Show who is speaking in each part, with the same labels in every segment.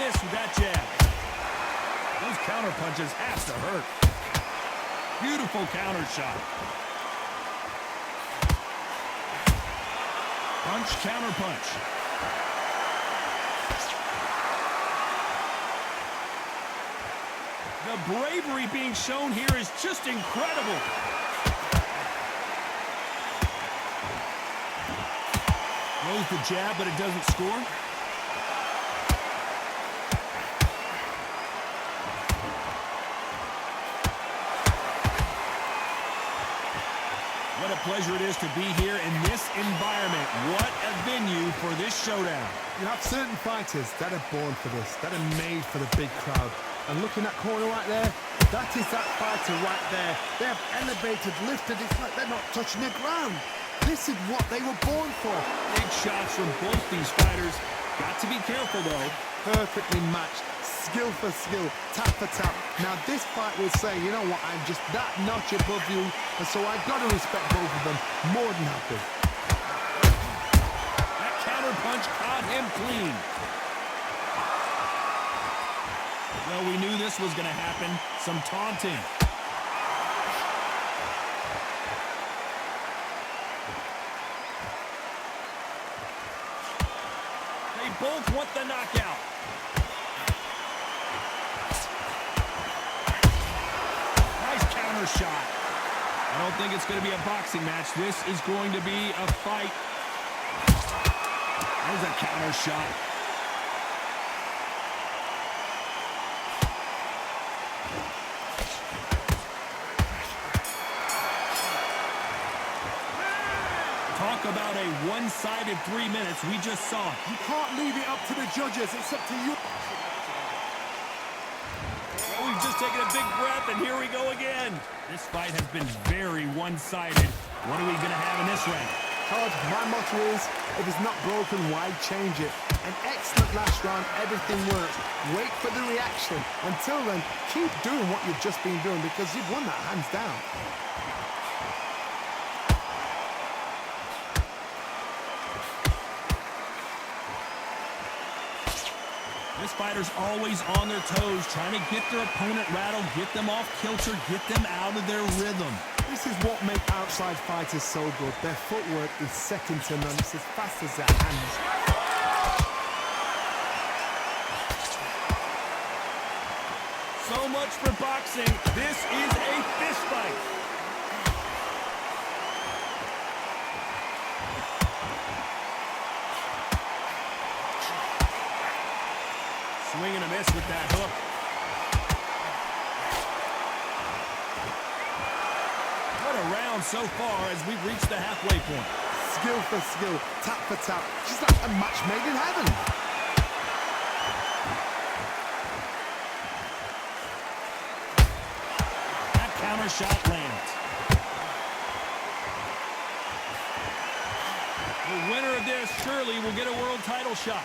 Speaker 1: miss with that jab. Those counter punches have to hurt. Beautiful counter shot. Punch, counter punch. The bravery being shown here is just incredible. Throws the jab, but it doesn't score. What a pleasure it is to be here in this environment. What a venue for this showdown.
Speaker 2: You have certain fighters that are born for this, that are made for the big crowd. And look in that corner right there, that is that fighter right there. They have elevated, lifted, it's like they're not touching the ground. This is what they were born for.
Speaker 1: Big shots from both these fighters. Got to be careful, though.
Speaker 2: Perfectly matched, skill for skill, tap for tap. Now this fight will say, you know what, I'm just that notch above you, and so I've got to respect both of them more than happy.
Speaker 1: That counter punch caught him clean. Well, we knew this was going to happen. Some taunting. They both want the knockout. Nice counter shot. I don't think it's going to be a boxing match. This is going to be a fight. There's a counter shot. Talk about a one-sided 3 minutes. We just saw it.
Speaker 2: You can't leave it up to the judges, it's up to you.
Speaker 1: Oh, we've just taken a big breath, and here we go again. This fight has been very one-sided. What are we going to have in this round?
Speaker 2: Todd, my motto is, if it's not broken, why change it? An excellent last round, everything works. Wait for the reaction. Until then, keep doing what you've just been doing because you've won that hands down.
Speaker 1: This fighter's always on their toes, trying to get their opponent rattled, get them off kilter, get them out of their rhythm.
Speaker 2: This is what makes outside fighters so good. Their footwork is second to none. It's as fast as their hands.
Speaker 1: So much for boxing. This is a fist fight. Swing and a miss with that hook. What a round so far as we've reached the halfway point.
Speaker 2: Skill for skill, tap for tap. Just like a match made in heaven.
Speaker 1: That counter shot lands. The winner of this surely will get a world title shot.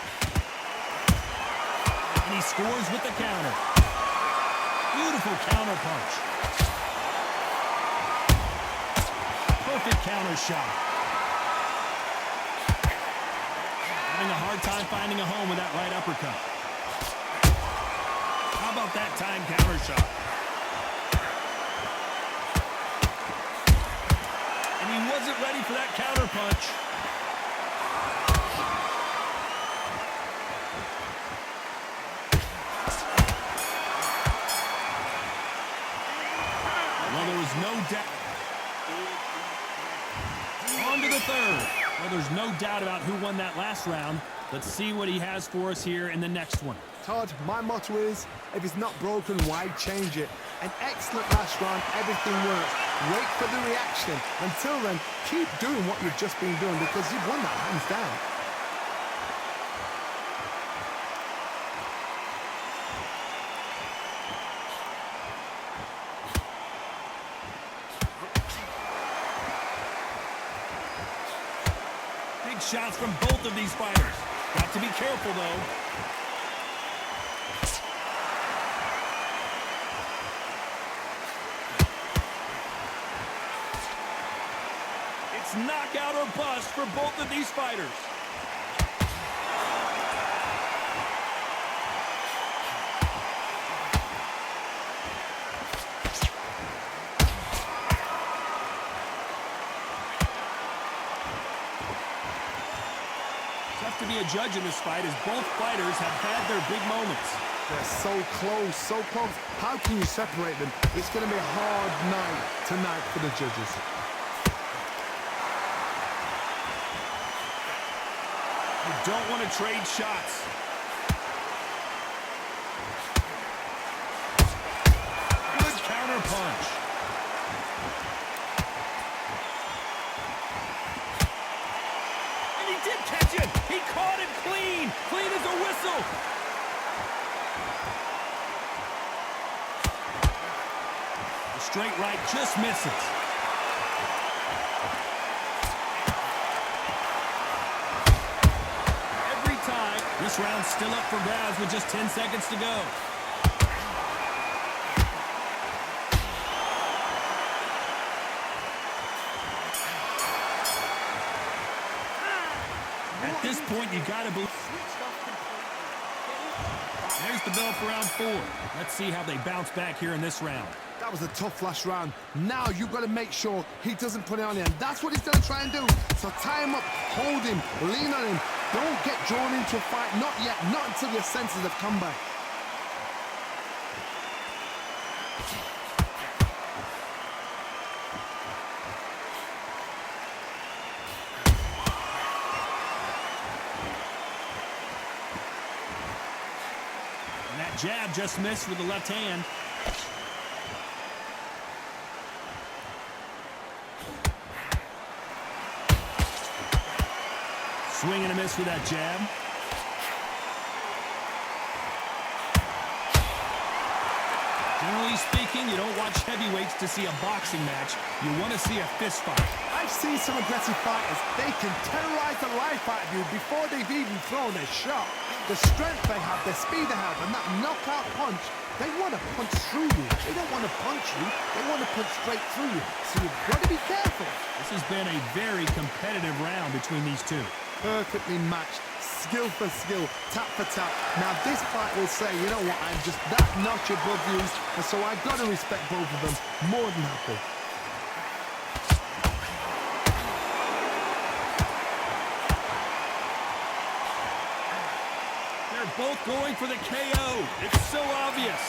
Speaker 1: And he scores with the counter. Beautiful counter punch. Perfect counter shot. Having a hard time finding a home with that right uppercut. How about that time counter shot? And he wasn't ready for that counter punch. No doubt. On to the third. Well, there's no doubt about who won that last round. Let's see what he has for us here in the next one.
Speaker 2: Todd, my motto is, if it's not broken, why change it? An excellent last round, everything works. Wait for the reaction. Until then, keep doing what you've just been doing because you've won that hands down.
Speaker 1: Shots from both of these fighters. Got to be careful, though. It's knockout or bust for both of these fighters. to be a judge in this fight as both fighters have had their big moments.
Speaker 2: They're so close, so close. How can you separate them? It's going to be a hard night tonight for the judges.
Speaker 1: You don't want to trade shots. Good counter punch. And he did catch it. He caught it clean. Clean as a whistle. The straight right just misses. This round's still up for grabs with just 10 seconds to go. At this point, you gotta believe. There's the bell for round 4. Let's see how they bounce back here in this round.
Speaker 2: That was a tough last round. Now you've got to make sure he doesn't put it on you, and that's what he's going to try and do. So tie him up, hold him, lean on him. Don't get drawn into a fight. Not yet. Not until your senses have come back.
Speaker 1: And that jab just missed with the left hand. Swing and a miss with that jab. Generally speaking, you don't watch heavyweights to see a boxing match. You want to see a fist fight.
Speaker 2: I've seen some aggressive fighters. They can terrorize the life out of you before they've even thrown a shot. The strength they have, the speed they have, and that knockout punch, they want to punch through you. They don't want to punch you. They want to punch straight through you. So you've got to be careful.
Speaker 1: This has been a very competitive round between these two.
Speaker 2: Perfectly matched, skill for skill, tap for tap. Now this fight will say, you know what, I'm just that notch above you, and so I've got to respect both of them more than happy.
Speaker 1: They're both going for the KO. It's so obvious.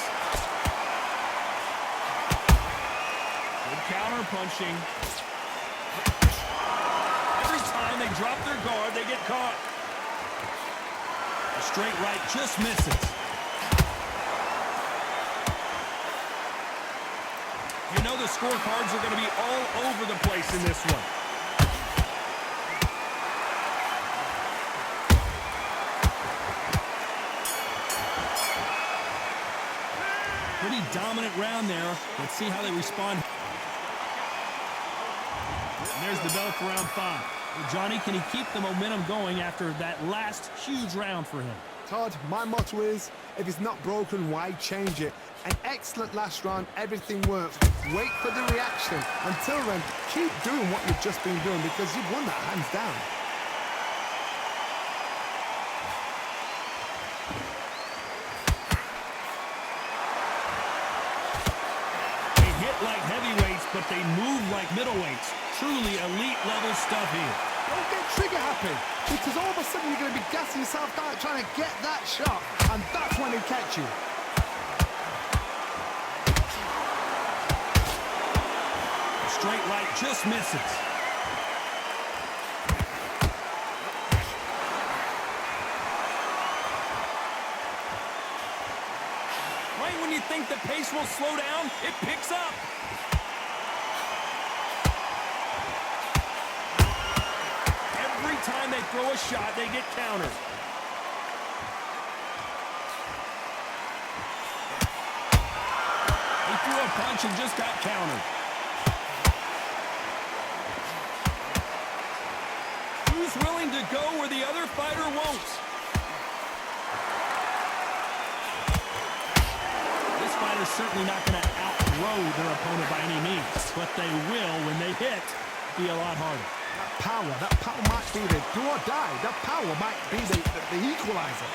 Speaker 1: Good counter punching. They drop their guard, they get caught. The straight right just misses. You know the scorecards are going to be all over the place in this one. Pretty dominant round there. Let's see how they respond. And there's the bell for round 5. Well, Johnny, can he keep the momentum going after that last huge round for him?
Speaker 2: Todd, my motto is, if it's not broken, why change it? An excellent last round, everything works. Wait for the reaction. Until then, keep doing what you've just been doing because you've won that hands down.
Speaker 1: They hit like heavyweights, but they move like middleweights. Truly elite level stuff here.
Speaker 2: Don't get trigger happy, because all of a sudden you're going to be gassing yourself out trying to get that shot, and that's when they catch you.
Speaker 1: The straight right just misses. Right when you think the pace will slow down, it picks up. Time they throw a shot, they get countered. He threw a punch and just got countered. Who's willing to go where the other fighter won't? This fighter's certainly not going to outthrow their opponent by any means, but they will, when they hit, be a lot harder.
Speaker 2: That power might be the do or die. That power might be the equalizer.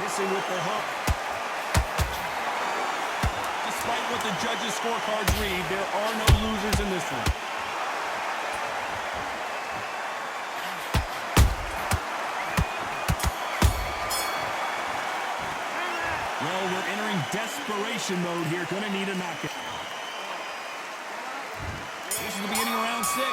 Speaker 2: Missing with the hook.
Speaker 1: despite what the judges' scorecards read, there are no losers in this one. Well, we're entering desperation mode here. Gonna need a knockout. This is the beginning of round 6,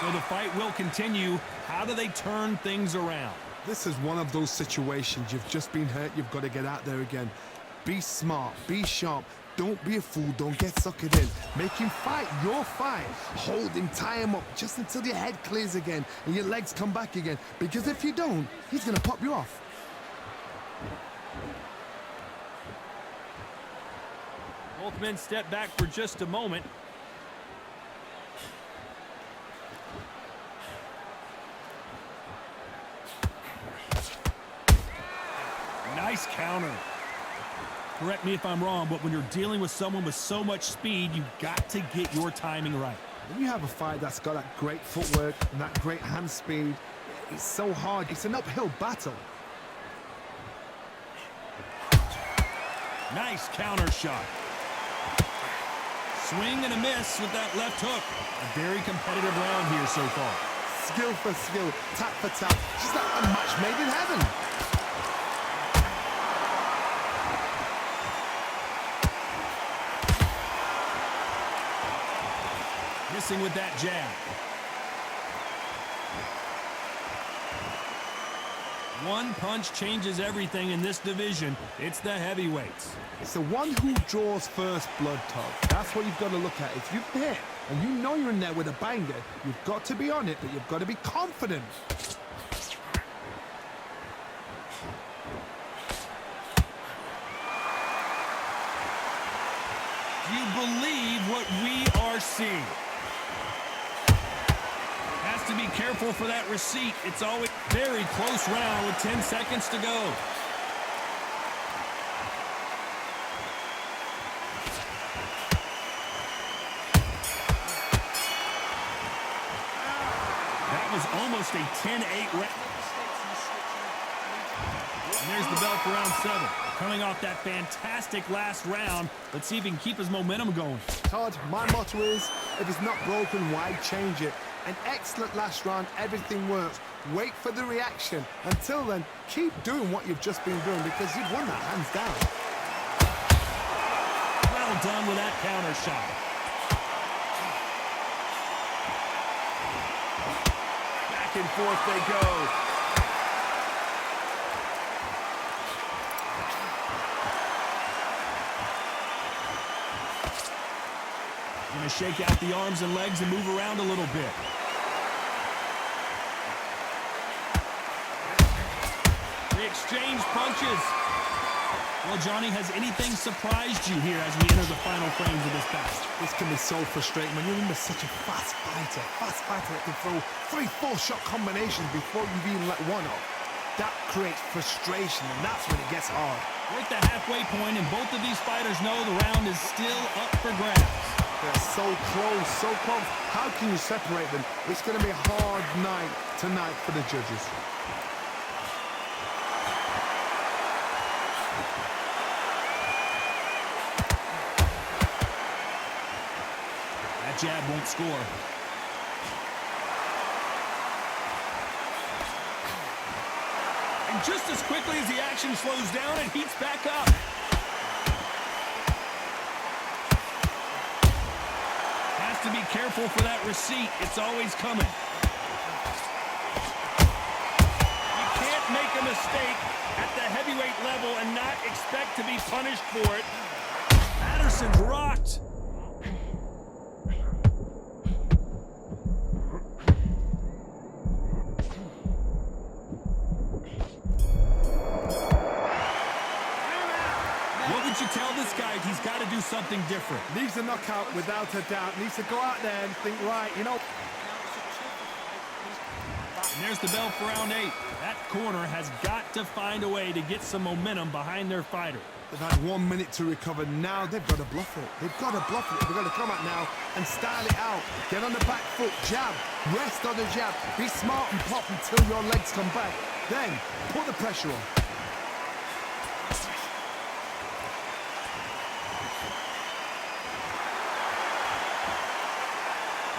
Speaker 1: so the fight will continue. How do they turn things around?
Speaker 2: This is one of those situations. You've just been hurt. You've got to get out there again. Be smart. Be sharp. Don't be a fool. Don't get suckered in. Make him fight your fight. Hold him. Tie him up just until your head clears again and your legs come back again. Because if you don't, he's going to pop you off.
Speaker 1: Both men step back for just a moment. Nice counter. Correct me if I'm wrong, but when you're dealing with someone with so much speed, you've got to get your timing right.
Speaker 2: When you have a fight that's got that great footwork and that great hand speed, it's so hard. It's an uphill battle.
Speaker 1: Nice counter shot. Swing and a miss with that left hook. A very competitive round here so far.
Speaker 2: Skill for skill, tap for tap. Just like a match made in heaven.
Speaker 1: Missing with that jab. One punch changes everything in this division. It's the heavyweights.
Speaker 2: It's the one who draws first blood, Todd. That's what you've got to look at. If you've hit and you know you're in there with a banger, you've got to be on it, but you've got to be confident.
Speaker 1: Do you believe what we are seeing? Has to be careful for that receipt. It's always very close round with 10 seconds to go. That was almost a 10-8 round. And there's the bell for round 7. Coming off that fantastic last round, let's see if he can keep his momentum going.
Speaker 2: Todd, my motto is, if it's not broken, why change it? An excellent last round, everything works. Wait for the reaction. Until then, keep doing what you've just been doing because you've won that hands down.
Speaker 1: Well done with that counter shot. Back and forth they go. Gonna shake out the arms and legs and move around a little bit. They exchange punches. Well, Johnny, has anything surprised you here as we enter the final frames of this match?
Speaker 2: This can be so frustrating when you're under such a fast fighter that can throw 3-4 shot combinations before you've even let one off. That creates frustration, and that's when it gets hard.
Speaker 1: We're at the halfway point, and both of these fighters know the round is still up for grabs.
Speaker 2: They're so close, so close. How can you separate them? It's going to be a hard night tonight for the judges.
Speaker 1: That jab won't score. And just as quickly as the action slows down, it heats back up. Has to be careful for that receipt. It's always coming. You can't make a mistake at the heavyweight level and not expect to be punished for it. Patterson's rocked. What would you tell this guy? He's got to do something different.
Speaker 2: Needs a knockout without a doubt. Needs to go out there and think, right, you know.
Speaker 1: And there's the bell for round 8. That corner has got to find a way to get some momentum behind their fighter.
Speaker 2: They've had 1 minute to recover. Now they've got to bluff it. They've got to bluff it. They've got to come out now and style it out. Get on the back foot, jab, rest on the jab. Be smart and pop until your legs come back. Then put the pressure on.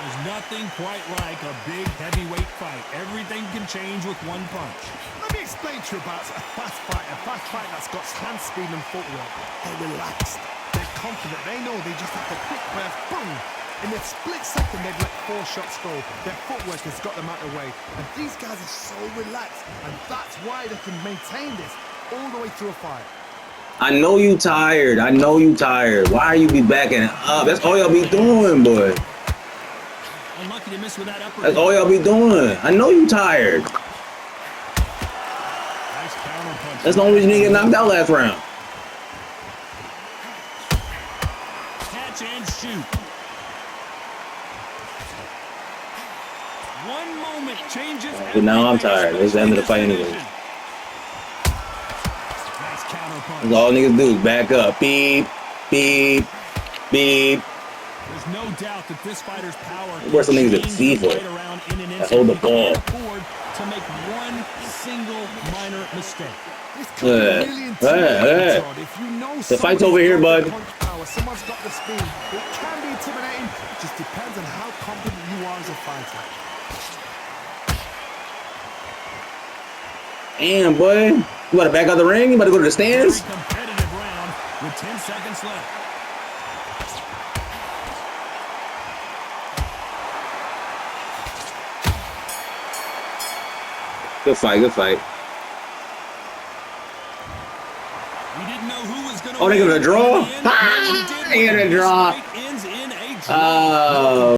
Speaker 1: There's nothing quite like a big heavyweight fight. Everything can change with one punch.
Speaker 2: Let me explain to you about a fast fight that's got hand speed and footwork. They're relaxed, they're confident, they know they just have to quick breath, boom! In a split second, they've let 4 shots go. Their footwork has got them out of the way. And these guys are so relaxed, and that's why they can maintain this all the way through a fight.
Speaker 3: I know you tired. I know you tired. Why are you be backing up? That's all y'all be doing, boy.
Speaker 1: Unlucky to miss with that upper.
Speaker 3: That's all y'all be doing. I know you tired.
Speaker 1: Nice counter punch.
Speaker 3: That's the only reason you didn't get knocked out last round.
Speaker 1: Catch and shoot. One moment changes.
Speaker 3: But now I'm tired. It's the end of the fight anyway.
Speaker 1: Nice counter punch.
Speaker 3: That's all niggas do is back up. Beep, beep, beep.
Speaker 1: There's no doubt that this fighter's power
Speaker 3: Where's some niggas
Speaker 1: can
Speaker 3: that
Speaker 1: change
Speaker 3: see
Speaker 1: the
Speaker 3: for
Speaker 1: fight
Speaker 3: it?
Speaker 1: around in an
Speaker 3: That hold the
Speaker 1: instant. He
Speaker 3: ball.
Speaker 1: can't afford to make one single minor mistake.
Speaker 2: This could be really intimidating, Todd. If you know
Speaker 3: The fight's over here, bud.
Speaker 2: punch power, someone's got the speed. It can be intimidating. It just depends on how confident you are as a fighter.
Speaker 3: Damn, boy. You about to back out the ring? You about to go to the
Speaker 1: Very
Speaker 3: stands?
Speaker 1: competitive round with 10 seconds left.
Speaker 3: Good fight, good fight.
Speaker 1: We didn't know who was going to
Speaker 3: Oh, they gonna draw?
Speaker 1: win.
Speaker 3: Ah,
Speaker 1: He did
Speaker 3: they gonna
Speaker 1: win.
Speaker 3: draw.
Speaker 1: This fight ends in a draw.
Speaker 3: Oh.